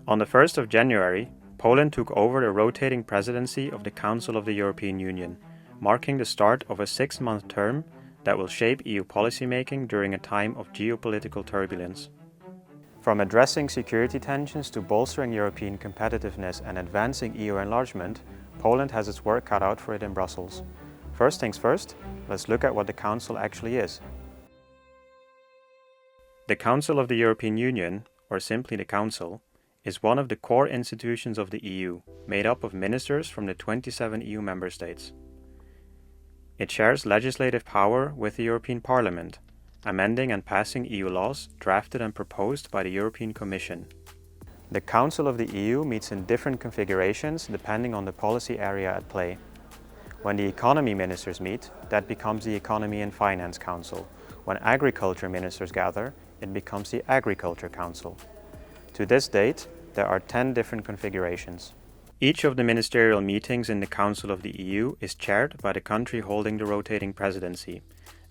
On the 1st of January, Poland took over the rotating presidency of the Council of the European Union, marking the start of a 6-month term that will shape EU policymaking during a time of geopolitical turbulence. From addressing security tensions to bolstering European competitiveness and advancing EU enlargement, Poland has its work cut out for it in Brussels. First things first, let's look at what the Council actually is. The Council of the European Union, or simply the Council, is one of the core institutions of the EU, made up of ministers from the 27 EU member states. It shares legislative power with the European Parliament, amending and passing EU laws drafted and proposed by the European Commission. The Council of the EU meets in different configurations depending on the policy area at play. When the economy ministers meet, that becomes the Economy and Finance Council. When agriculture ministers gather, it becomes the Agriculture Council. To this date, there are 10 different configurations. Each of the ministerial meetings in the Council of the EU is chaired by the country holding the rotating presidency,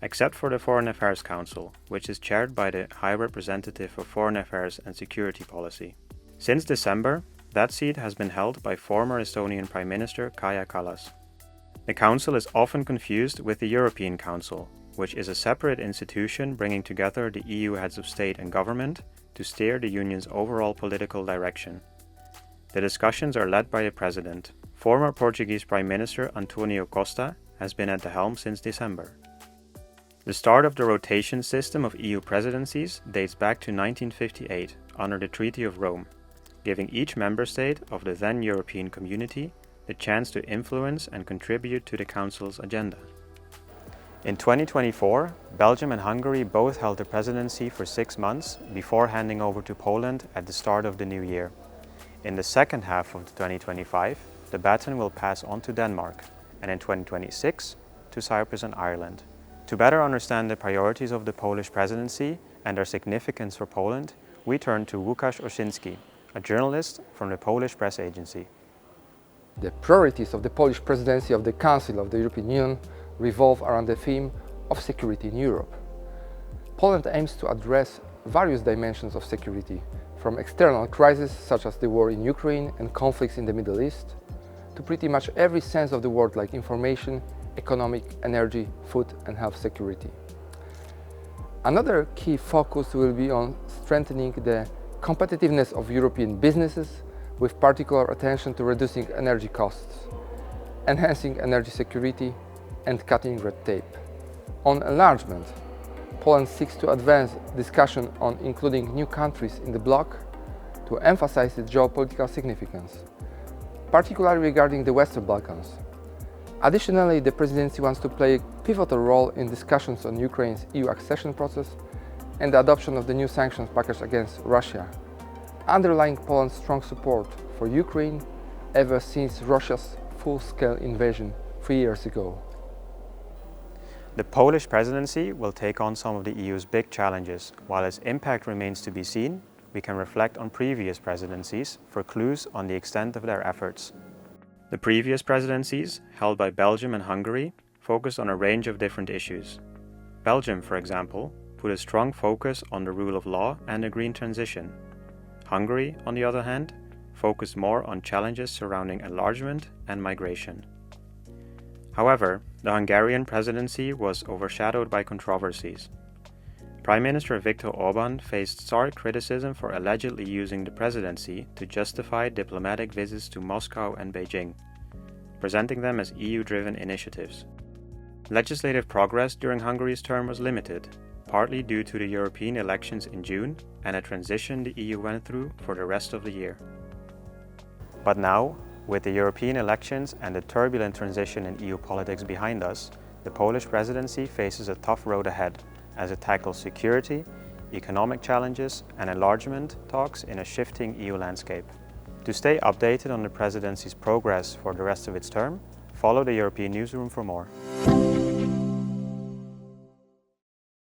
except for the Foreign Affairs Council, which is chaired by the High Representative for Foreign Affairs and Security Policy. Since December, that seat has been held by former Estonian Prime Minister Kaja Kallas. The Council is often confused with the European Council, which is a separate institution bringing together the EU heads of state and government to steer the Union's overall political direction. The discussions are led by the President. Former Portuguese Prime Minister António Costa has been at the helm since December. The start of the rotation system of EU presidencies dates back to 1958 under the Treaty of Rome, giving each member state of the then European Community the chance to influence and contribute to the Council's agenda. In 2024, Belgium and Hungary both held the presidency for 6 months before handing over to Poland at the start of the new year. In the second half of 2025, the baton will pass on to Denmark, and in 2026 to Cyprus and Ireland. To better understand the priorities of the Polish presidency and their significance for Poland, we turn to Łukasz Osinski, a journalist from the Polish press agency. The priorities of the Polish presidency of the Council of the European Union revolve around the theme of security in Europe. Poland aims to address various dimensions of security, from external crises such as the war in Ukraine and conflicts in the Middle East, to pretty much every sense of the word like information, economic, energy, food and health security. Another key focus will be on strengthening the competitiveness of European businesses, with particular attention to reducing energy costs, enhancing energy security and cutting red tape. On enlargement, Poland seeks to advance discussion on including new countries in the bloc to emphasize its geopolitical significance, particularly regarding the Western Balkans. Additionally, the presidency wants to play a pivotal role in discussions on Ukraine's EU accession process and the adoption of the new sanctions package against Russia, underlying Poland's strong support for Ukraine ever since Russia's full-scale invasion 3 years ago. The Polish presidency will take on some of the EU's big challenges. While its impact remains to be seen, we can reflect on previous presidencies for clues on the extent of their efforts. The previous presidencies, held by Belgium and Hungary, focused on a range of different issues. Belgium, for example, put a strong focus on the rule of law and a green transition. Hungary, on the other hand, focused more on challenges surrounding enlargement and migration. However, the Hungarian presidency was overshadowed by controversies. Prime Minister Viktor Orbán faced stark criticism for allegedly using the presidency to justify diplomatic visits to Moscow and Beijing, presenting them as EU-driven initiatives. Legislative progress during Hungary's term was limited, partly due to the European elections in June and a transition the EU went through for the rest of the year. But now, with the European elections and the turbulent transition in EU politics behind us, the Polish presidency faces a tough road ahead as it tackles security, economic challenges and enlargement talks in a shifting EU landscape. To stay updated on the presidency's progress for the rest of its term, follow the European Newsroom for more.